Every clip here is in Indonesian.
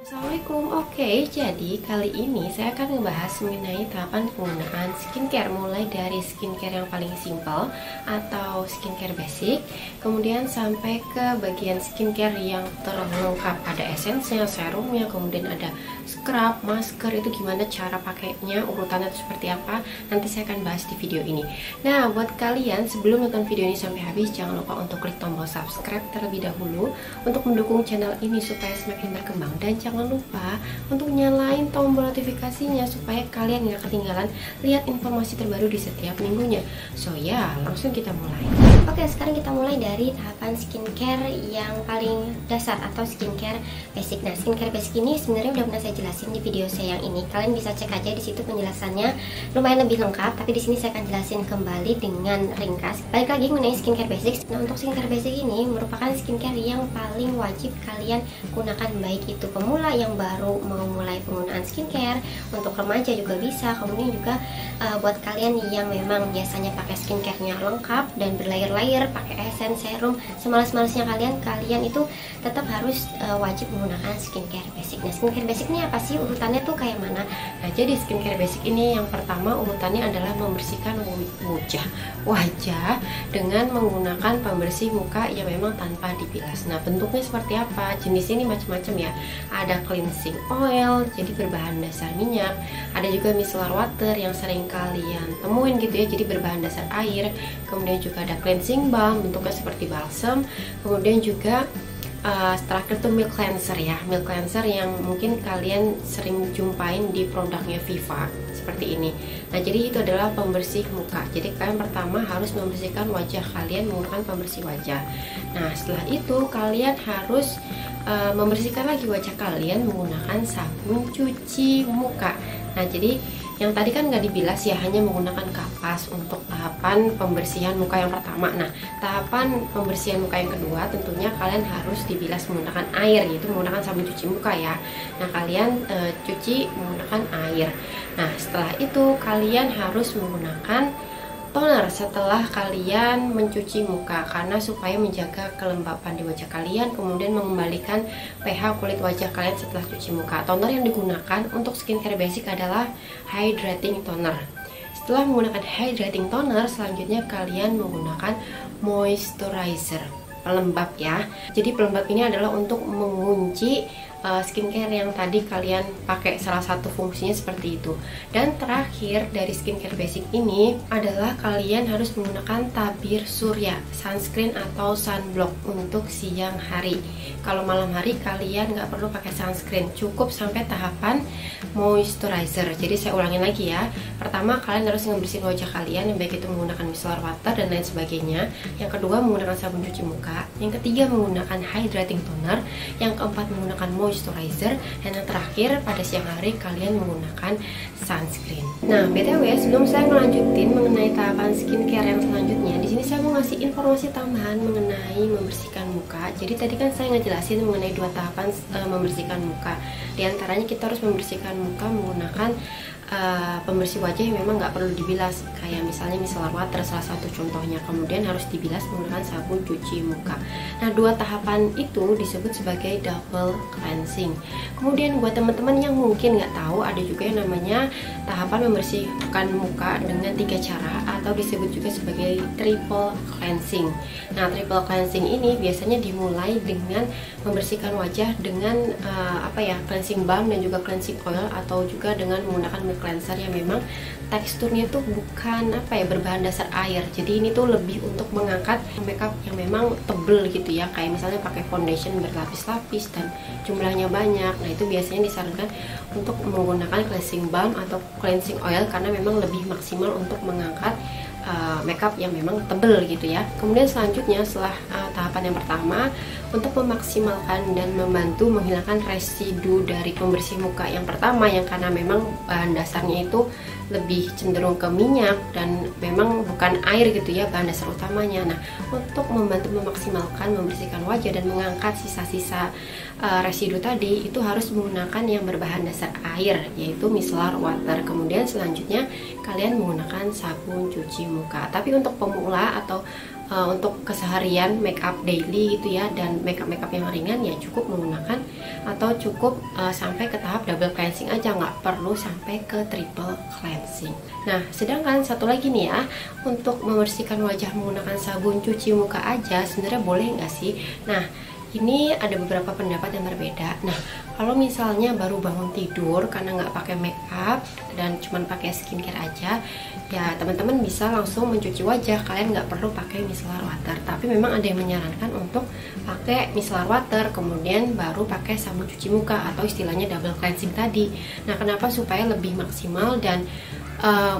Assalamualaikum. Oke, jadi kali ini saya akan ngebahas mengenai tahapan penggunaan skincare, mulai dari skincare yang paling simple atau skincare basic, kemudian sampai ke bagian skincare yang terlengkap, ada esensnya, serumnya, kemudian ada scrub, masker. Itu gimana cara pakainya, urutannya itu seperti apa, nanti saya akan bahas di video ini. Nah, buat kalian sebelum nonton video ini sampai habis, jangan lupa untuk klik tombol subscribe terlebih dahulu untuk mendukung channel ini supaya semakin berkembang, dan jangan lupa untuk nyalain tombol notifikasinya supaya kalian gak ketinggalan lihat informasi terbaru di setiap minggunya. So ya, langsung kita mulai. Oke, sekarang kita mulai dari tahapan skincare yang paling dasar atau skincare basic. Nah, skincare basic ini sebenarnya udah pernah saya jelasin di video saya yang ini. Kalian bisa cek aja di situ, penjelasannya lumayan lebih lengkap, tapi di sini saya akan jelasin kembali dengan ringkas. Balik lagi mengenai skincare basic. Nah, untuk skincare basic ini merupakan skincare yang paling wajib kalian gunakan, baik itu pemula yang baru mau mulai penggunaan skincare, untuk remaja juga bisa, kemudian juga buat kalian yang memang biasanya pakai skincare-nya lengkap dan berlayer-layer, pakai essence, serum, semalas-malasnya kalian itu tetap harus wajib menggunakan skincare basic. Nah, skincare basic ini apa sih, urutannya tuh kayak mana? Nah, jadi skincare basic ini yang pertama urutannya adalah membersihkan wajah dengan menggunakan pembersih muka yang memang tanpa dibilas. Nah, bentuknya seperti apa? Jenisnya ini macam-macam ya. Ada cleansing oil, jadi berbahan dasar minyak. Ada juga micellar water yang sering kalian temuin gitu ya, jadi berbahan dasar air. Kemudian juga ada cleansing balm, bentuknya seperti balsam. Kemudian juga terakhir tuh milk cleanser ya, milk cleanser yang mungkin kalian sering jumpain di produknya Viva seperti ini. Nah, jadi itu adalah pembersih muka. Jadi kalian pertama harus membersihkan wajah kalian menggunakan pembersih wajah. Nah, setelah itu kalian harus membersihkan lagi wajah kalian menggunakan sabun cuci muka. Nah, jadi yang tadi kan nggak dibilas ya, hanya menggunakan kapas untuk tahapan pembersihan muka yang pertama. Nah, tahapan pembersihan muka yang kedua tentunya kalian harus dibilas menggunakan air, yaitu menggunakan sabun cuci muka ya. Nah, kalian cuci menggunakan air. Nah, setelah itu kalian harus menggunakan toner setelah kalian mencuci muka, karena supaya menjaga kelembapan di wajah kalian, kemudian mengembalikan pH kulit wajah kalian setelah cuci muka. Toner yang digunakan untuk skincare basic adalah hydrating toner. Setelah menggunakan hydrating toner, selanjutnya kalian menggunakan moisturizer, pelembab ya. Jadi pelembab ini adalah untuk mengunci skincare yang tadi kalian pakai, salah satu fungsinya seperti itu. Dan terakhir dari skincare basic ini adalah kalian harus menggunakan tabir surya, sunscreen atau sunblock untuk siang hari. Kalau malam hari kalian nggak perlu pakai sunscreen, cukup sampai tahapan moisturizer. Jadi saya ulangin lagi ya, pertama kalian harus ngebersihin wajah kalian, yang baik itu menggunakan micellar water dan lain sebagainya. Yang kedua menggunakan sabun cuci muka, yang ketiga menggunakan hydrating toner, yang keempat menggunakan moisturizer, dan yang terakhir pada siang hari kalian menggunakan sunscreen. Nah, BTW sebelum saya melanjutin mengenai tahapan skincare yang selanjutnya, di sini saya mau ngasih informasi tambahan mengenai membersihkan muka. Jadi tadi kan saya ngejelasin mengenai dua tahapan membersihkan muka. Di antaranya kita harus membersihkan muka menggunakan pembersih wajah yang memang nggak perlu dibilas, kayak misalnya micellar water salah satu contohnya. Kemudian harus dibilas menggunakan sabun cuci muka. Nah, dua tahapan itu disebut sebagai double cleansing. Kemudian buat teman-teman yang mungkin nggak tahu, ada juga yang namanya tahapan membersihkan muka dengan 3 cara atau disebut juga sebagai triple cleansing. Nah, triple cleansing ini biasanya dimulai dengan membersihkan wajah dengan cleansing balm dan juga cleansing oil, atau juga dengan menggunakan milk cleanser yang memang teksturnya itu bukan berbahan dasar air. Jadi ini tuh lebih untuk mengangkat makeup yang memang tebel gitu ya, kayak misalnya pakai foundation berlapis-lapis dan jumlahnya banyak. Nah, itu biasanya disarankan untuk menggunakan cleansing balm atau cleansing oil karena memang lebih maksimal untuk mengangkat makeup yang memang tebel gitu ya. Kemudian selanjutnya setelah tahapan yang pertama, untuk memaksimalkan dan membantu menghilangkan residu dari pembersih muka yang pertama, yang karena memang bahan dasarnya itu lebih cenderung ke minyak dan memang bukan air gitu ya bahan dasar utamanya. Nah, untuk membantu memaksimalkan membersihkan wajah dan mengangkat sisa-sisa residu tadi, itu harus menggunakan yang berbahan dasar air, yaitu micellar water. Kemudian selanjutnya kalian menggunakan sabun cuci muka. Tapi untuk pemula atau untuk keseharian make up daily gitu ya, dan make up yang ringan ya cukup menggunakan atau cukup sampai ke tahap double cleansing aja, nggak perlu sampai ke triple cleansing. Nah, sedangkan satu lagi nih ya, untuk membersihkan wajah menggunakan sabun cuci muka aja sebenarnya boleh nggak sih? Nah, ini ada beberapa pendapat yang berbeda. Nah, kalau misalnya baru bangun tidur karena nggak pakai make up dan cuman pakai skincare aja, ya teman-teman bisa langsung mencuci wajah. Kalian nggak perlu pakai micellar water. Tapi memang ada yang menyarankan untuk pakai micellar water, kemudian baru pakai sabun cuci muka atau istilahnya double cleansing tadi. Nah, kenapa? Supaya lebih maksimal dan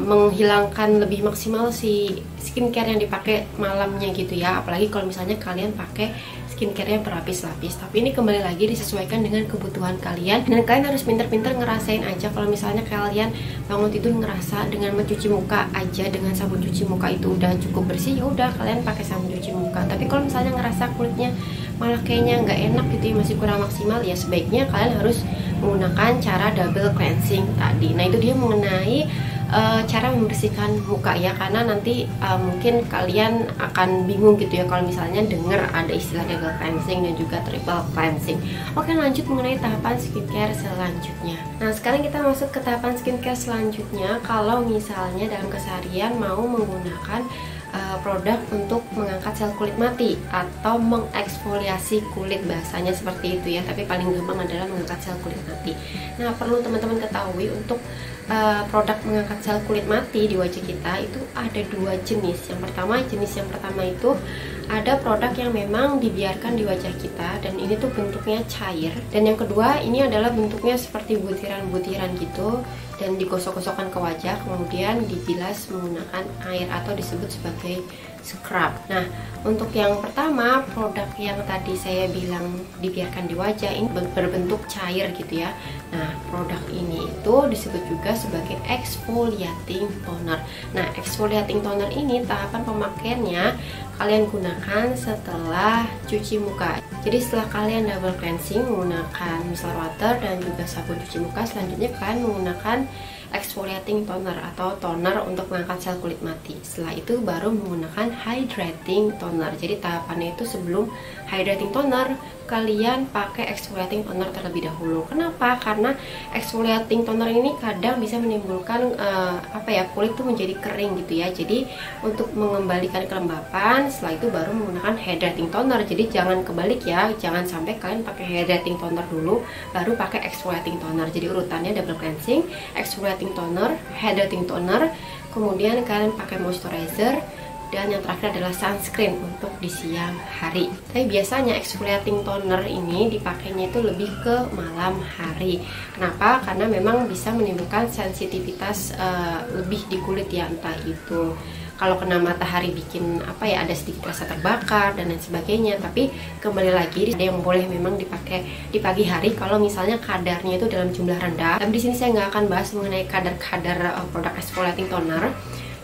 menghilangkan lebih maksimal si skincare yang dipakai malamnya gitu ya. Apalagi kalau misalnya kalian pakai skincare yang berlapis-lapis. Tapi ini kembali lagi disesuaikan dengan kebutuhan kalian, dan kalian harus pinter-pinter ngerasain aja. Kalau misalnya kalian bangun tidur ngerasa dengan mencuci muka aja dengan sabun cuci muka itu udah cukup bersih, ya udah kalian pakai sabun cuci muka. Tapi kalau misalnya ngerasa kulitnya malah kayaknya nggak enak gitu ya, masih kurang maksimal, ya sebaiknya kalian harus menggunakan cara double cleansing tadi. Nah, itu dia mengenai cara membersihkan muka ya, karena nanti mungkin kalian akan bingung gitu ya kalau misalnya dengar ada istilah double cleansing dan juga triple cleansing. Oke, lanjut mengenai tahapan skincare selanjutnya. Nah, sekarang kita masuk ke tahapan skincare selanjutnya. Kalau misalnya dalam keseharian mau menggunakan produk untuk mengangkat sel kulit mati atau mengeksfoliasi kulit, bahasanya seperti itu ya, tapi paling gampang adalah mengangkat sel kulit mati. Nah, perlu teman-teman ketahui untuk produk mengangkat sel kulit mati di wajah kita itu ada dua jenis. Jenis yang pertama itu ada produk yang memang dibiarkan di wajah kita dan ini tuh bentuknya cair, dan yang kedua ini adalah bentuknya seperti butiran-butiran gitu dan digosok-gosokkan ke wajah kemudian dibilas menggunakan air atau disebut sebagai scrub. Nah, untuk yang pertama, produk yang tadi saya bilang dibiarkan di wajah ini berbentuk cair gitu ya. Nah, produk ini itu disebut juga sebagai exfoliating toner. Nah, exfoliating toner ini tahapan pemakaiannya kalian gunakan setelah cuci muka. Jadi setelah kalian double cleansing menggunakan micellar water dan juga sabun cuci muka, selanjutnya kalian menggunakan exfoliating toner atau toner untuk mengangkat sel kulit mati. Setelah itu baru menggunakan hydrating toner. Jadi tahapannya itu sebelum hydrating toner kalian pakai exfoliating toner terlebih dahulu. Kenapa? Karena exfoliating toner ini kadang bisa menimbulkan kulit tuh menjadi kering gitu ya. Jadi untuk mengembalikan kelembapan, setelah itu baru menggunakan hydrating toner. Jadi jangan kebalik ya, jangan sampai kalian pakai hydrating toner dulu baru pakai exfoliating toner. Jadi urutannya double cleansing, exfoliating toner, hydrating toner, kemudian kalian pakai moisturizer, dan yang terakhir adalah sunscreen untuk di siang hari. Tapi biasanya exfoliating toner ini dipakainya itu lebih ke malam hari. Kenapa? Karena memang bisa menimbulkan sensitivitas lebih di kulit ya, entah itu kalau kena matahari bikin ada sedikit rasa terbakar dan lain sebagainya. Tapi kembali lagi ada yang boleh memang dipakai di pagi hari kalau misalnya kadarnya itu dalam jumlah rendah. Tapi di sini saya nggak akan bahas mengenai kadar produk exfoliating toner.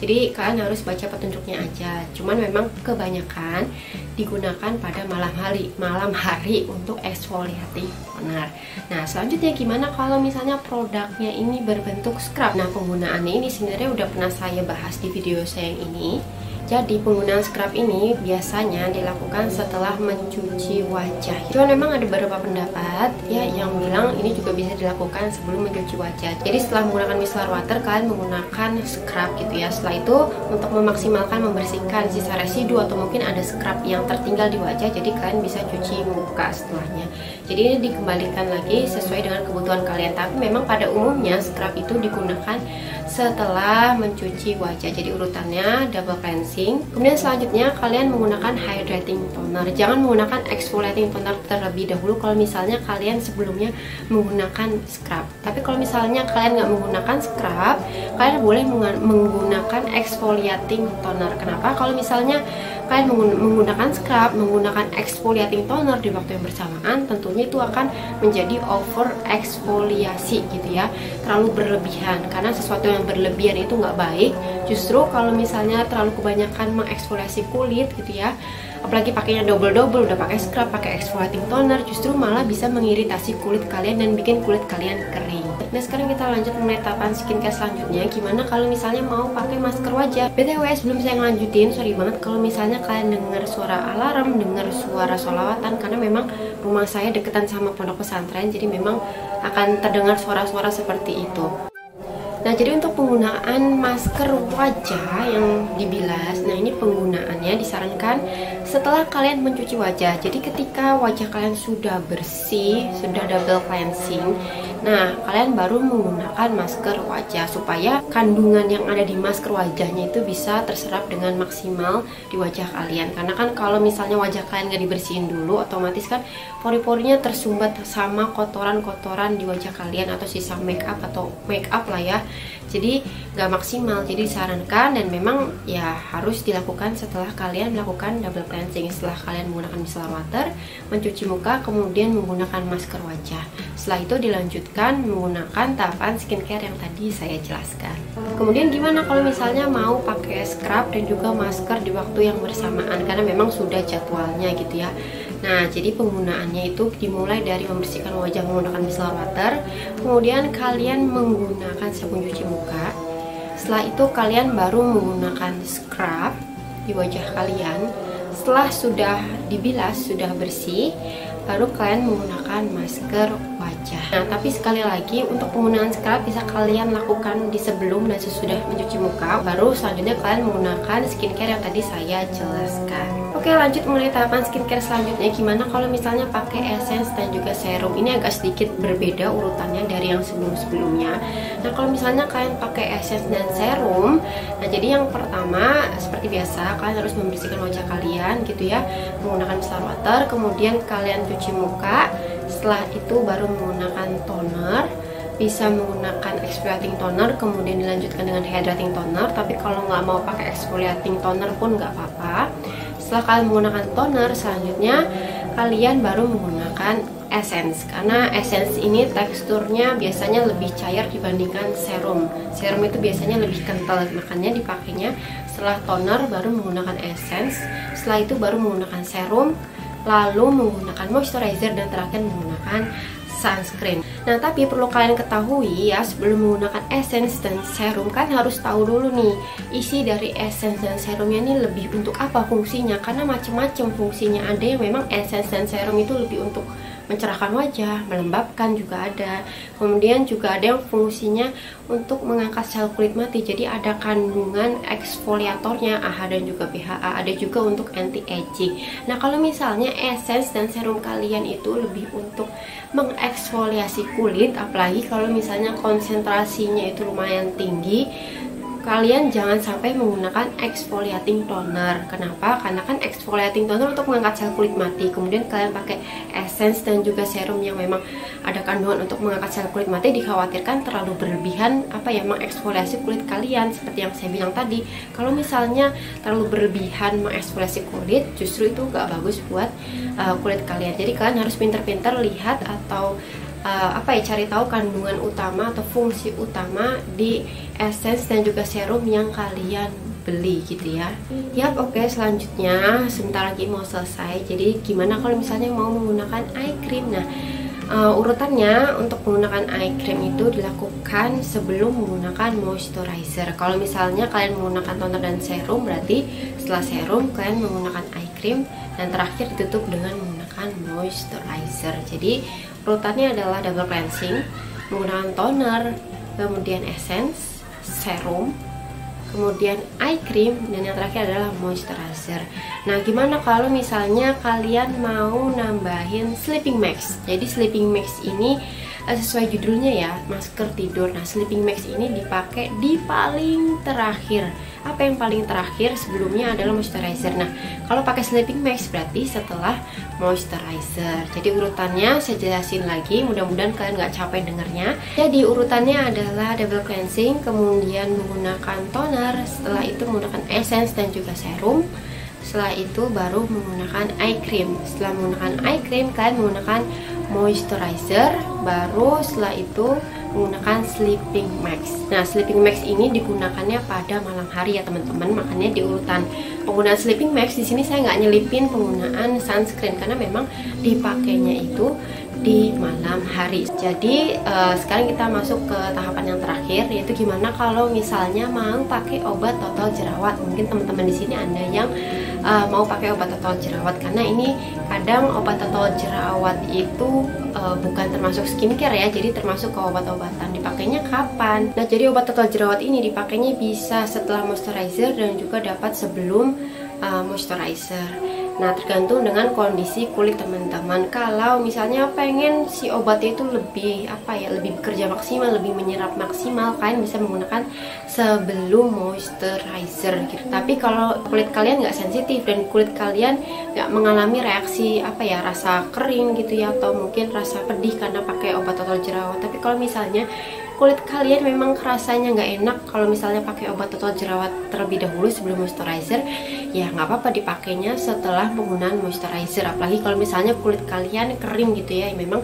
Jadi kalian harus baca petunjuknya aja. Cuman memang kebanyakan digunakan pada malam hari untuk exfoliating toner. Nah, selanjutnya gimana kalau misalnya produknya ini berbentuk scrub? Nah, penggunaannya ini sebenarnya udah pernah saya bahas di video saya yang ini. Jadi penggunaan scrub ini biasanya dilakukan setelah mencuci wajah. Cuma memang ada beberapa pendapat ya yang bilang ini juga bisa dilakukan sebelum mencuci wajah. Jadi setelah menggunakan micellar water kalian menggunakan scrub gitu ya. Setelah itu untuk memaksimalkan membersihkan sisa residu atau mungkin ada scrub yang tertinggal di wajah, jadi kalian bisa cuci muka setelahnya. Jadi ini dikembalikan lagi sesuai dengan kebutuhan kalian. Tapi memang pada umumnya scrub itu digunakan setelah mencuci wajah. Jadi urutannya double cleansing, kemudian selanjutnya kalian menggunakan hydrating toner. Jangan menggunakan exfoliating toner terlebih dahulu kalau misalnya kalian sebelumnya menggunakan scrub. Tapi kalau misalnya kalian nggak menggunakan scrub, kalian boleh menggunakan exfoliating toner. Kenapa? Kalau misalnya kalian menggunakan scrub, menggunakan exfoliating toner di waktu yang bersamaan, tentunya itu akan menjadi over eksfoliasi gitu ya, terlalu berlebihan. Karena sesuatu yang berlebihan itu nggak baik. Justru kalau misalnya terlalu kebanyakan mengeksfoliasi kulit gitu ya, apalagi pakainya double udah pakai scrub, pakai exfoliating toner, justru malah bisa mengiritasi kulit kalian dan bikin kulit kalian kering. Nah sekarang kita lanjut mengenai tahapan skincare selanjutnya. Gimana kalau misalnya mau pakai masker wajah? BTW sebelum saya ngelanjutin, sorry banget kalau misalnya kalian dengar suara alarm, dengar suara sholawatan, karena memang rumah saya deketan sama pondok pesantren, jadi memang akan terdengar suara-suara seperti itu. Nah jadi untuk penggunaan masker wajah yang dibilas, nah ini penggunaannya disarankan setelah kalian mencuci wajah. Jadi ketika wajah kalian sudah bersih, sudah double cleansing, nah kalian baru menggunakan masker wajah supaya kandungan yang ada di masker wajahnya itu bisa terserap dengan maksimal di wajah kalian. Karena kan kalau misalnya wajah kalian nggak dibersihin dulu, otomatis kan pori-porinya tersumbat sama kotoran-kotoran di wajah kalian atau sisa make up lah ya. Jadi nggak maksimal, jadi disarankan dan memang ya harus dilakukan setelah kalian melakukan double cleansing. Setelah kalian menggunakan micellar water, mencuci muka, kemudian menggunakan masker wajah. Setelah itu dilanjutkan menggunakan tahapan skincare yang tadi saya jelaskan. Kemudian gimana kalau misalnya mau pakai scrub dan juga masker di waktu yang bersamaan, karena memang sudah jadwalnya gitu ya. Nah, jadi penggunaannya itu dimulai dari membersihkan wajah menggunakan micellar water, kemudian kalian menggunakan sabun cuci muka. Setelah itu kalian baru menggunakan scrub di wajah kalian. Setelah sudah dibilas, sudah bersih, baru kalian menggunakan masker wajah. Nah, tapi sekali lagi untuk penggunaan scrub bisa kalian lakukan di sebelum dan sesudah mencuci muka. Baru selanjutnya kalian menggunakan skincare yang tadi saya jelaskan. Oke, lanjut mengenai tahapan skincare selanjutnya. Gimana kalau misalnya pakai essence dan juga serum? Ini agak sedikit berbeda urutannya dari yang sebelum-sebelumnya. Nah, kalau misalnya kalian pakai essence dan serum, nah jadi yang pertama seperti biasa kalian harus membersihkan wajah kalian gitu ya, menggunakan micellar water, kemudian kalian cuci muka. Setelah itu baru menggunakan toner, bisa menggunakan exfoliating toner, kemudian dilanjutkan dengan hydrating toner. Tapi kalau nggak mau pakai exfoliating toner pun nggak apa-apa. Setelah kalian menggunakan toner, selanjutnya kalian baru menggunakan essence, karena essence ini teksturnya biasanya lebih cair dibandingkan serum. Serum itu biasanya lebih kental, makanya dipakainya setelah toner baru menggunakan essence. Setelah itu baru menggunakan serum, lalu menggunakan moisturizer, dan terakhir menggunakan sunscreen. Nah, tapi perlu kalian ketahui ya, sebelum menggunakan essence dan serum kan harus tahu dulu nih isi dari essence dan serumnya ini lebih untuk apa fungsinya, karena macam-macam fungsinya. Ada yang memang essence dan serum itu lebih untuk mencerahkan wajah, melembabkan juga ada. Kemudian juga ada yang fungsinya untuk mengangkat sel kulit mati. Jadi ada kandungan eksfoliatornya AHA dan juga BHA. Ada juga untuk anti aging. Nah, kalau misalnya essence dan serum kalian itu lebih untuk mengeksfoliasi kulit, apalagi kalau misalnya konsentrasinya itu lumayan tinggi, kalian jangan sampai menggunakan exfoliating toner. Kenapa? Karena kan exfoliating toner untuk mengangkat sel kulit mati. Kemudian kalian pakai essence dan juga serum yang memang ada kandungan untuk mengangkat sel kulit mati, dikhawatirkan terlalu berlebihan mengeksfoliasi kulit kalian. Seperti yang saya bilang tadi, kalau misalnya terlalu berlebihan mengeksfoliasi kulit, justru itu gak bagus buat kulit kalian. Jadi kalian harus pinter-pinter lihat atau cari tahu kandungan utama atau fungsi utama di essence dan juga serum yang kalian beli gitu ya. Yap, oke, selanjutnya sebentar lagi mau selesai. Jadi gimana kalau misalnya mau menggunakan eye cream? Nah, urutannya untuk menggunakan eye cream itu dilakukan sebelum menggunakan moisturizer. Kalau misalnya kalian menggunakan toner dan serum, berarti setelah serum kalian menggunakan eye cream, dan terakhir ditutup dengan menggunakan moisturizer. Jadi urutannya adalah double cleansing, menggunakan toner, kemudian essence, serum, kemudian eye cream, dan yang terakhir adalah moisturizer. Nah, gimana kalau misalnya kalian mau nambahin sleeping mask? Jadi sleeping mask ini sesuai judulnya ya, masker tidur. Nah, sleeping mask ini dipakai di paling terakhir. Apa yang paling terakhir? Sebelumnya adalah moisturizer. Nah, kalau pakai sleeping mask berarti setelah moisturizer. Jadi urutannya saya jelasin lagi, mudah-mudahan kalian nggak capek dengarnya. Jadi urutannya adalah double cleansing, kemudian menggunakan toner, setelah itu menggunakan essence dan juga serum. Setelah itu baru menggunakan eye cream. Setelah menggunakan eye cream, kalian menggunakan moisturizer, baru setelah itu menggunakan sleeping mask. Nah, sleeping mask ini digunakannya pada malam hari ya teman-teman, makanya di urutan penggunaan sleeping mask di sini saya nggak nyelipin penggunaan sunscreen, karena memang dipakainya itu di malam hari. Jadi sekarang kita masuk ke tahapan yang terakhir, yaitu gimana kalau misalnya mau pakai obat total jerawat. Mungkin teman-teman di sini ada yang mau pakai obat total jerawat, karena ini kadang obat total jerawat itu bukan termasuk skincare ya, jadi termasuk ke obat-obatan. Dipakainya kapan? Nah, jadi obat total jerawat ini dipakainya bisa setelah moisturizer dan juga dapat sebelum moisturizer. Nah, tergantung dengan kondisi kulit teman-teman. Kalau misalnya pengen si obatnya itu lebih lebih bekerja maksimal, lebih menyerap maksimal, kalian bisa menggunakan sebelum moisturizer gitu. Tapi kalau kulit kalian nggak sensitif dan kulit kalian nggak mengalami reaksi rasa kering gitu ya, atau mungkin rasa pedih karena pakai obat total jerawat. Tapi kalau misalnya kulit kalian memang rasanya nggak enak kalau misalnya pakai obat total jerawat terlebih dahulu sebelum moisturizer, ya nggak apa-apa dipakainya setelah penggunaan moisturizer. Apalagi kalau misalnya kulit kalian kering gitu ya, memang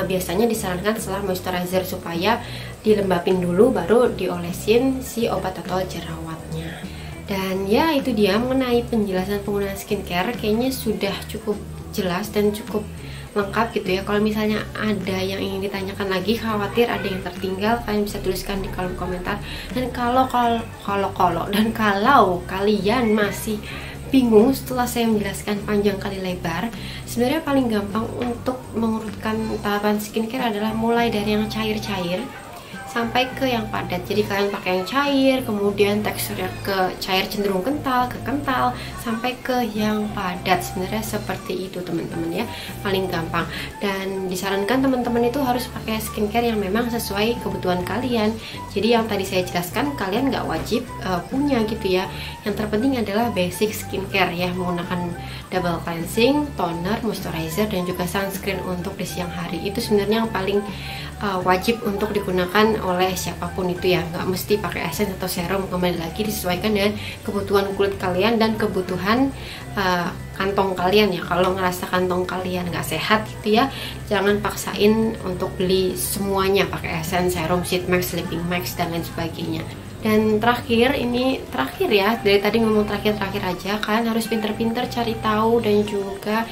biasanya disarankan setelah moisturizer supaya dilembabin dulu baru diolesin si obat total jerawatnya. Dan ya itu dia mengenai penjelasan penggunaan skincare, kayaknya sudah cukup jelas dan cukup lengkap gitu ya. Kalau misalnya ada yang ingin ditanyakan lagi, khawatir ada yang tertinggal, kalian bisa tuliskan di kolom komentar. Dan kalau kalian masih bingung setelah saya menjelaskan panjang kali lebar, sebenarnya paling gampang untuk mengurutkan tahapan skincare adalah mulai dari yang cair-cair sampai ke yang padat. Jadi kalian pakai yang cair, kemudian teksturnya ke cair cenderung kental, ke kental, sampai ke yang padat. Sebenarnya seperti itu teman-teman ya, paling gampang. Dan disarankan teman-teman itu harus pakai skincare yang memang sesuai kebutuhan kalian. Jadi yang tadi saya jelaskan kalian nggak wajib punya gitu ya. Yang terpenting adalah basic skincare ya, menggunakan double cleansing, toner, moisturizer, dan juga sunscreen untuk di siang hari. Itu sebenarnya yang paling wajib untuk digunakan oleh siapapun itu ya, nggak mesti pakai essence atau serum. Kembali lagi disesuaikan dengan kebutuhan kulit kalian dan kebutuhan kantong kalian ya. Kalau ngerasa kantong kalian nggak sehat gitu ya, jangan paksain untuk beli semuanya pakai essence, serum, sheet mask, sleeping mask, dan lain sebagainya. Dan terakhir ya, dari tadi ngomong terakhir aja, kalian harus pinter-pinter cari tahu dan juga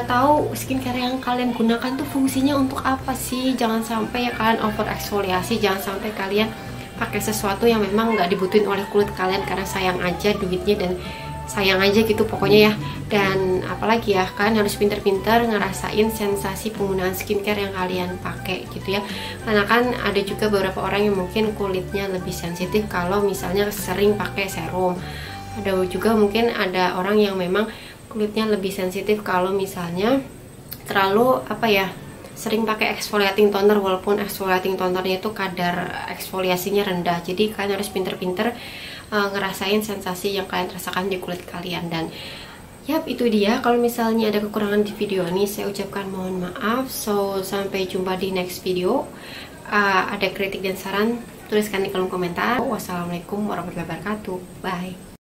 tahu skincare yang kalian gunakan tuh fungsinya untuk apa sih. Jangan sampai ya kalian over eksfoliasi, jangan sampai kalian pakai sesuatu yang memang nggak dibutuhin oleh kulit kalian karena sayang aja duitnya dan sayang aja gitu pokoknya ya. Dan apalagi ya, kalian harus pinter-pinter ngerasain sensasi penggunaan skincare yang kalian pakai gitu ya, karena kan ada juga beberapa orang yang mungkin kulitnya lebih sensitif kalau misalnya sering pakai serum. Ada juga mungkin ada orang yang memang kulitnya lebih sensitif kalau misalnya terlalu sering pakai exfoliating toner, walaupun exfoliating tonernya itu kadar eksfoliasinya rendah. Jadi kalian harus pinter-pinter ngerasain sensasi yang kalian rasakan di kulit kalian. Dan yap, itu dia. Kalau misalnya ada kekurangan di video ini, saya ucapkan mohon maaf. So, sampai jumpa di next video. Ada kritik dan saran, tuliskan di kolom komentar. Wassalamualaikum warahmatullahi wabarakatuh. Bye.